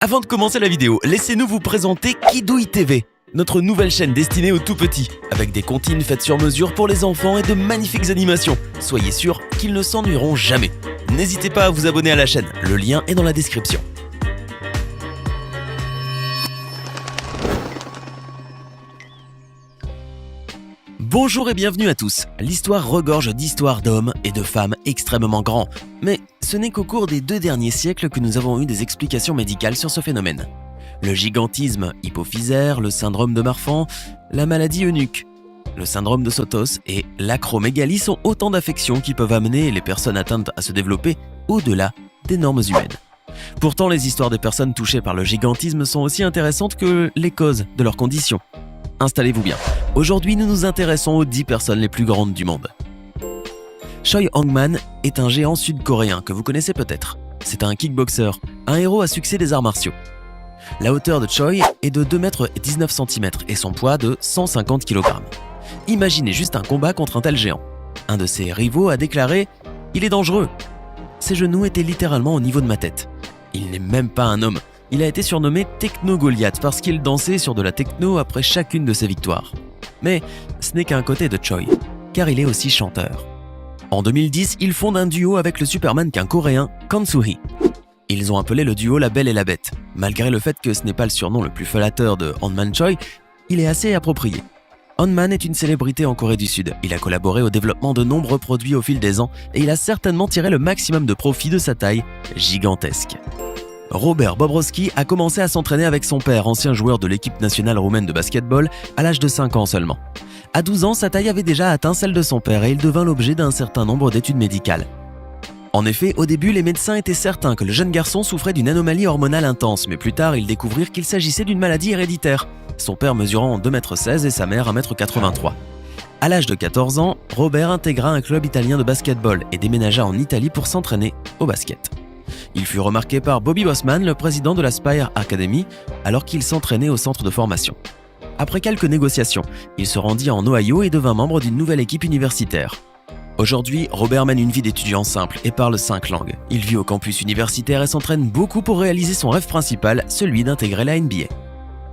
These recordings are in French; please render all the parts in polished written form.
Avant de commencer la vidéo, laissez-nous vous présenter Kidouille TV, notre nouvelle chaîne destinée aux tout-petits, avec des comptines faites sur mesure pour les enfants et de magnifiques animations. Soyez sûrs qu'ils ne s'ennuieront jamais. N'hésitez pas à vous abonner à la chaîne, le lien est dans la description. Bonjour et bienvenue à tous. L'histoire regorge d'histoires d'hommes et de femmes extrêmement grands. Mais ce n'est qu'au cours des 2 derniers siècles que nous avons eu des explications médicales sur ce phénomène. Le gigantisme hypophysaire, le syndrome de Marfan, la maladie eunuque, le syndrome de Sotos et l'acromégalie sont autant d'affections qui peuvent amener les personnes atteintes à se développer au-delà des normes humaines. Pourtant, les histoires des personnes touchées par le gigantisme sont aussi intéressantes que les causes de leur condition. Installez-vous bien. Aujourd'hui, nous nous intéressons aux 10 personnes les plus grandes du monde. Choi Hong-man est un géant sud-coréen que vous connaissez peut-être. C'est un kickboxer, un héros à succès des arts martiaux. La hauteur de Choi est de 2,19 m et son poids de 150 kg. Imaginez juste un combat contre un tel géant. Un de ses rivaux a déclaré « Il est dangereux ». Ses genoux étaient littéralement au niveau de ma tête. Il n'est même pas un homme. Il a été surnommé Techno-Goliath parce qu'il dansait sur de la techno après chacune de ses victoires. Mais ce n'est qu'un côté de Choi, car il est aussi chanteur. En 2010, il fonde un duo avec le supermannequin coréen Kang Soo-hee. Ils ont appelé le duo La Belle et la Bête. Malgré le fait que ce n'est pas le surnom le plus flatteur de Han-man Choi, il est assez approprié. Han-man est une célébrité en Corée du Sud. Il a collaboré au développement de nombreux produits au fil des ans et il a certainement tiré le maximum de profit de sa taille gigantesque. Robert Bobrovski a commencé à s'entraîner avec son père, ancien joueur de l'équipe nationale roumaine de basketball, à l'âge de 5 ans seulement. À 12 ans, sa taille avait déjà atteint celle de son père et il devint l'objet d'un certain nombre d'études médicales. En effet, au début, les médecins étaient certains que le jeune garçon souffrait d'une anomalie hormonale intense, mais plus tard, ils découvrirent qu'il s'agissait d'une maladie héréditaire, son père mesurant 2,16 m et sa mère 1,83 m. À l'âge de 14 ans, Robert intégra un club italien de basketball et déménagea en Italie pour s'entraîner au basket. Il fut remarqué par Bobby Bosman, le président de la Spire Academy, alors qu'il s'entraînait au centre de formation. Après quelques négociations, il se rendit en Ohio et devint membre d'une nouvelle équipe universitaire. Aujourd'hui, Robert mène une vie d'étudiant simple et parle 5 langues. Il vit au campus universitaire et s'entraîne beaucoup pour réaliser son rêve principal, celui d'intégrer la NBA.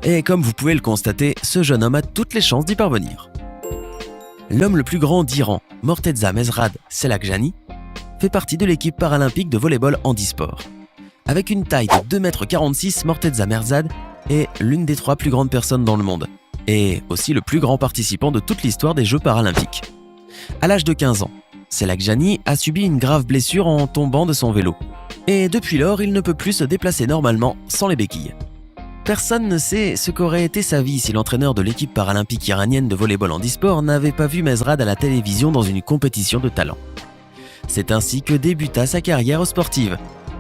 Et comme vous pouvez le constater, ce jeune homme a toutes les chances d'y parvenir. L'homme le plus grand d'Iran, Morteza Mesrad Selakjani, fait partie de l'équipe paralympique de volley-ball handisport. Avec une taille de 2,46 m, Morteza Mesrad est l'une des 3 plus grandes personnes dans le monde et aussi le plus grand participant de toute l'histoire des Jeux paralympiques. À l'âge de 15 ans, Selakjani a subi une grave blessure en tombant de son vélo. Et depuis lors, il ne peut plus se déplacer normalement sans les béquilles. Personne ne sait ce qu'aurait été sa vie si l'entraîneur de l'équipe paralympique iranienne de volley-ball handisport n'avait pas vu Mesrad à la télévision dans une compétition de talent. C'est ainsi que débuta sa carrière sportive.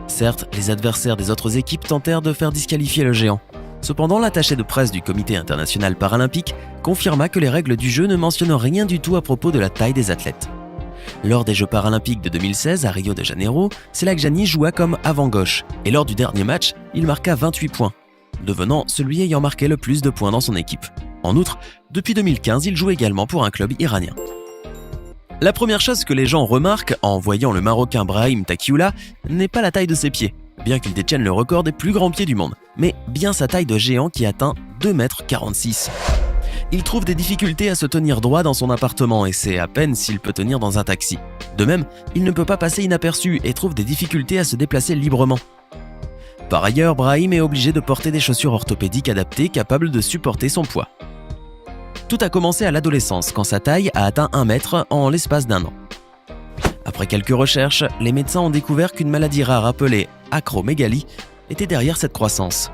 Certes, les adversaires des autres équipes tentèrent de faire disqualifier le géant. Cependant, l'attaché de presse du Comité international paralympique confirma que les règles du jeu ne mentionnent rien du tout à propos de la taille des athlètes. Lors des Jeux paralympiques de 2016 à Rio de Janeiro, Selakjani joua comme avant-gauche et lors du dernier match, il marqua 28 points, devenant celui ayant marqué le plus de points dans son équipe. En outre, depuis 2015, il joue également pour un club iranien. La première chose que les gens remarquent en voyant le Marocain Brahim Takioula n'est pas la taille de ses pieds, bien qu'il détienne le record des plus grands pieds du monde, mais bien sa taille de géant qui atteint 2,46 m. Il trouve des difficultés à se tenir droit dans son appartement et c'est à peine s'il peut tenir dans un taxi. De même, il ne peut pas passer inaperçu et trouve des difficultés à se déplacer librement. Par ailleurs, Brahim est obligé de porter des chaussures orthopédiques adaptées capables de supporter son poids. Tout a commencé à l'adolescence, quand sa taille a atteint 1 m en l'espace d'1 an. Après quelques recherches, les médecins ont découvert qu'une maladie rare appelée acromégalie était derrière cette croissance.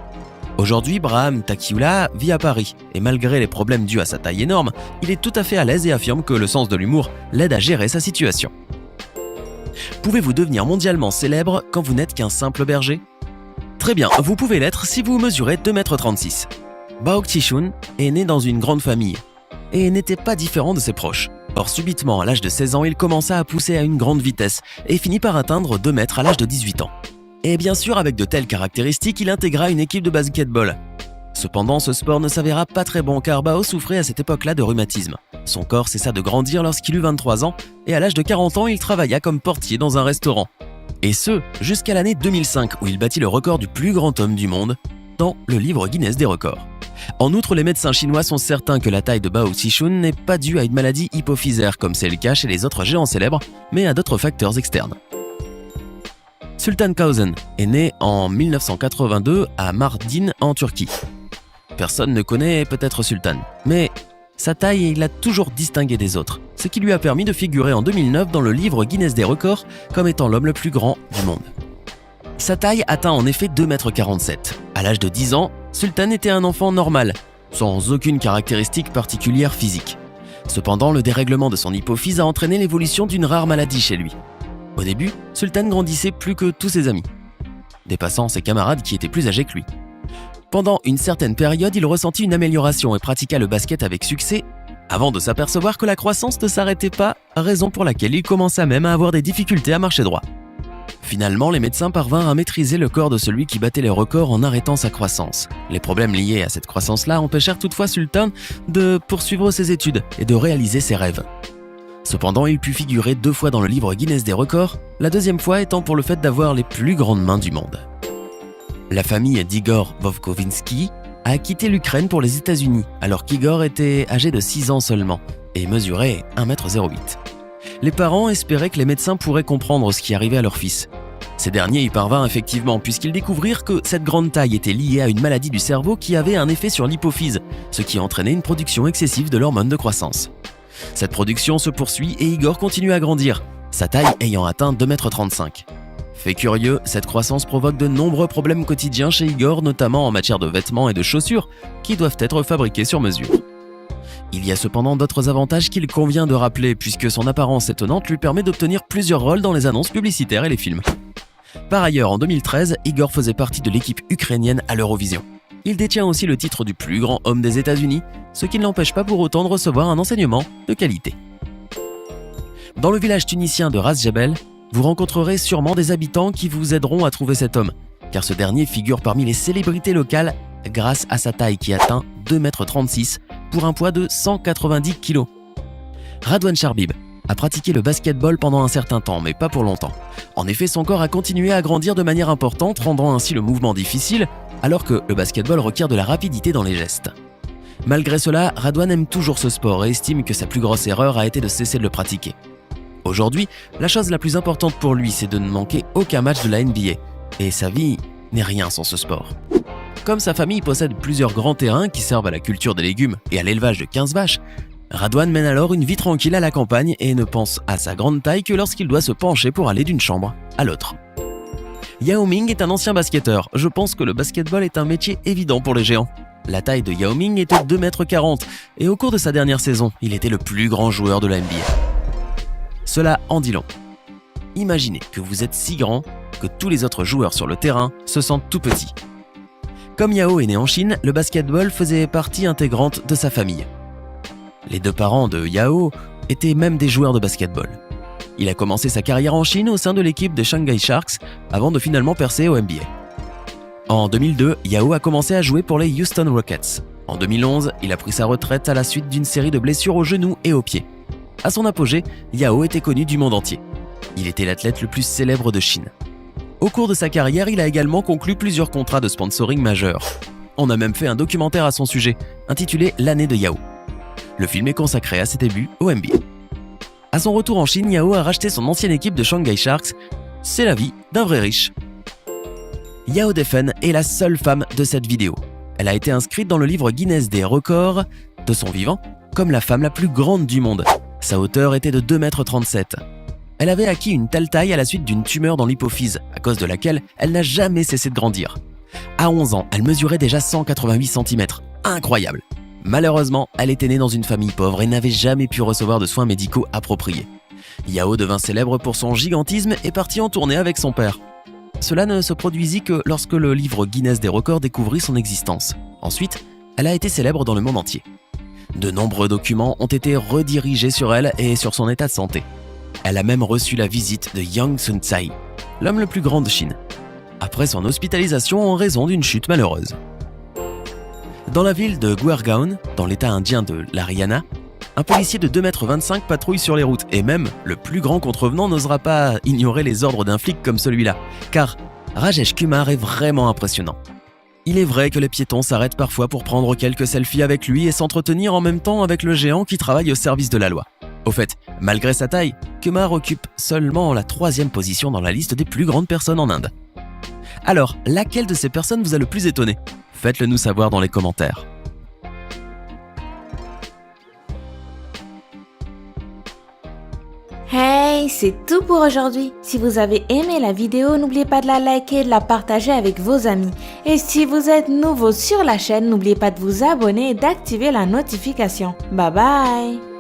Aujourd'hui, Brahim Takioula vit à Paris, et malgré les problèmes dus à sa taille énorme, il est tout à fait à l'aise et affirme que le sens de l'humour l'aide à gérer sa situation. Pouvez-vous devenir mondialement célèbre quand vous n'êtes qu'un simple berger ? Très bien, vous pouvez l'être si vous mesurez 2,36 m. Baok Chi-shun est né dans une grande famille et n'était pas différent de ses proches. Or subitement, à l'âge de 16 ans, il commença à pousser à une grande vitesse et finit par atteindre 2 mètres à l'âge de 18 ans. Et bien sûr, avec de telles caractéristiques, il intégra une équipe de basketball. Cependant, ce sport ne s'avéra pas très bon car Bao souffrait à cette époque-là de rhumatisme. Son corps cessa de grandir lorsqu'il eut 23 ans et à l'âge de 40 ans, il travailla comme portier dans un restaurant. Et ce, jusqu'à l'année 2005 où il battit le record du plus grand homme du monde dans le livre Guinness des records. En outre, les médecins chinois sont certains que la taille de Bao Zhixun n'est pas due à une maladie hypophysaire comme c'est le cas chez les autres géants célèbres, mais à d'autres facteurs externes. Sultan Kösen est né en 1982 à Mardin en Turquie. Personne ne connaît peut-être Sultan, mais sa taille l'a toujours distingué des autres, ce qui lui a permis de figurer en 2009 dans le livre Guinness des records comme étant l'homme le plus grand du monde. Sa taille atteint en effet 2,47 m. À l'âge de 10 ans, Sultan était un enfant normal, sans aucune caractéristique particulière physique. Cependant, le dérèglement de son hypophyse a entraîné l'évolution d'une rare maladie chez lui. Au début, Sultan grandissait plus que tous ses amis, dépassant ses camarades qui étaient plus âgés que lui. Pendant une certaine période, il ressentit une amélioration et pratiqua le basket avec succès, avant de s'apercevoir que la croissance ne s'arrêtait pas, raison pour laquelle il commença même à avoir des difficultés à marcher droit. Finalement, les médecins parvinrent à maîtriser le corps de celui qui battait les records en arrêtant sa croissance. Les problèmes liés à cette croissance-là empêchèrent toutefois Sultan de poursuivre ses études et de réaliser ses rêves. Cependant, il put figurer 2 fois dans le livre Guinness des records, la deuxième fois étant pour le fait d'avoir les plus grandes mains du monde. La famille d'Igor Vovkovinsky a quitté l'Ukraine pour les États-Unis, alors qu'Igor était âgé de 6 ans seulement et mesurait 1,08 m. Les parents espéraient que les médecins pourraient comprendre ce qui arrivait à leur fils. Ces derniers y parvinrent effectivement puisqu'ils découvrirent que cette grande taille était liée à une maladie du cerveau qui avait un effet sur l'hypophyse, ce qui entraînait une production excessive de l'hormone de croissance. Cette production se poursuit et Igor continue à grandir, sa taille ayant atteint 2,35 m. Fait curieux, cette croissance provoque de nombreux problèmes quotidiens chez Igor, notamment en matière de vêtements et de chaussures, qui doivent être fabriqués sur mesure. Il y a cependant d'autres avantages qu'il convient de rappeler puisque son apparence étonnante lui permet d'obtenir plusieurs rôles dans les annonces publicitaires et les films. Par ailleurs, en 2013, Igor faisait partie de l'équipe ukrainienne à l'Eurovision. Il détient aussi le titre du plus grand homme des États-Unis, ce qui ne l'empêche pas pour autant de recevoir un enseignement de qualité. Dans le village tunisien de Ras Jebel, vous rencontrerez sûrement des habitants qui vous aideront à trouver cet homme, car ce dernier figure parmi les célébrités locales grâce à sa taille qui atteint 2,36 m pour un poids de 190 kg. Radwan Charbib a pratiqué le basketball pendant un certain temps, mais pas pour longtemps. En effet, son corps a continué à grandir de manière importante, rendant ainsi le mouvement difficile, alors que le basketball requiert de la rapidité dans les gestes. Malgré cela, Radwan aime toujours ce sport et estime que sa plus grosse erreur a été de cesser de le pratiquer. Aujourd'hui, la chose la plus importante pour lui, c'est de ne manquer aucun match de la NBA, et sa vie n'est rien sans ce sport. Comme sa famille possède plusieurs grands terrains qui servent à la culture des légumes et à l'élevage de 15 vaches, Radwan mène alors une vie tranquille à la campagne et ne pense à sa grande taille que lorsqu'il doit se pencher pour aller d'une chambre à l'autre. Yao Ming est un ancien basketteur. Je pense que le basketball est un métier évident pour les géants. La taille de Yao Ming était de 2,40 m et au cours de sa dernière saison, il était le plus grand joueur de la NBA. Cela en dit long. Imaginez que vous êtes si grand que tous les autres joueurs sur le terrain se sentent tout petits. Comme Yao est né en Chine, le basketball faisait partie intégrante de sa famille. Les 2 parents de Yao étaient même des joueurs de basketball. Il a commencé sa carrière en Chine au sein de l'équipe des Shanghai Sharks avant de finalement percer au NBA. En 2002, Yao a commencé à jouer pour les Houston Rockets. En 2011, il a pris sa retraite à la suite d'une série de blessures aux genoux et aux pieds. À son apogée, Yao était connu du monde entier. Il était l'athlète le plus célèbre de Chine. Au cours de sa carrière, il a également conclu plusieurs contrats de sponsoring majeurs. On a même fait un documentaire à son sujet, intitulé L'année de Yao. Le film est consacré à ses débuts au NBA. À son retour en Chine, Yao a racheté son ancienne équipe de Shanghai Sharks. C'est la vie d'un vrai riche. Yao Defen est la seule femme de cette vidéo. Elle a été inscrite dans le livre Guinness des records de son vivant comme la femme la plus grande du monde. Sa hauteur était de 2,37 m. Elle avait acquis une telle taille à la suite d'une tumeur dans l'hypophyse, à cause de laquelle elle n'a jamais cessé de grandir. À 11 ans, elle mesurait déjà 188 cm. Incroyable! Malheureusement, elle était née dans une famille pauvre et n'avait jamais pu recevoir de soins médicaux appropriés. Yao devint célèbre pour son gigantisme et partit en tournée avec son père. Cela ne se produisit que lorsque le livre Guinness des records découvrit son existence. Ensuite, elle a été célèbre dans le monde entier. De nombreux documents ont été redirigés sur elle et sur son état de santé. Elle a même reçu la visite de Yang Sun-tsai, l'homme le plus grand de Chine, après son hospitalisation en raison d'une chute malheureuse. Dans la ville de Guergaon, dans l'état indien de l'Haryana, Un policier de 2,25 m patrouille sur les routes, et même le plus grand contrevenant n'osera pas ignorer les ordres d'un flic comme celui-là, car Rajesh Kumar est vraiment impressionnant. Il est vrai que les piétons s'arrêtent parfois pour prendre quelques selfies avec lui et s'entretenir en même temps avec le géant qui travaille au service de la loi. Au fait, malgré sa taille, Kumar occupe seulement la 3e position dans la liste des plus grandes personnes en Inde. Alors, laquelle de ces personnes vous a le plus étonné? Faites-le nous savoir dans les commentaires. Hey, c'est tout pour aujourd'hui. Si vous avez aimé la vidéo, n'oubliez pas de la liker et de la partager avec vos amis. Et si vous êtes nouveau sur la chaîne, n'oubliez pas de vous abonner et d'activer la notification. Bye bye!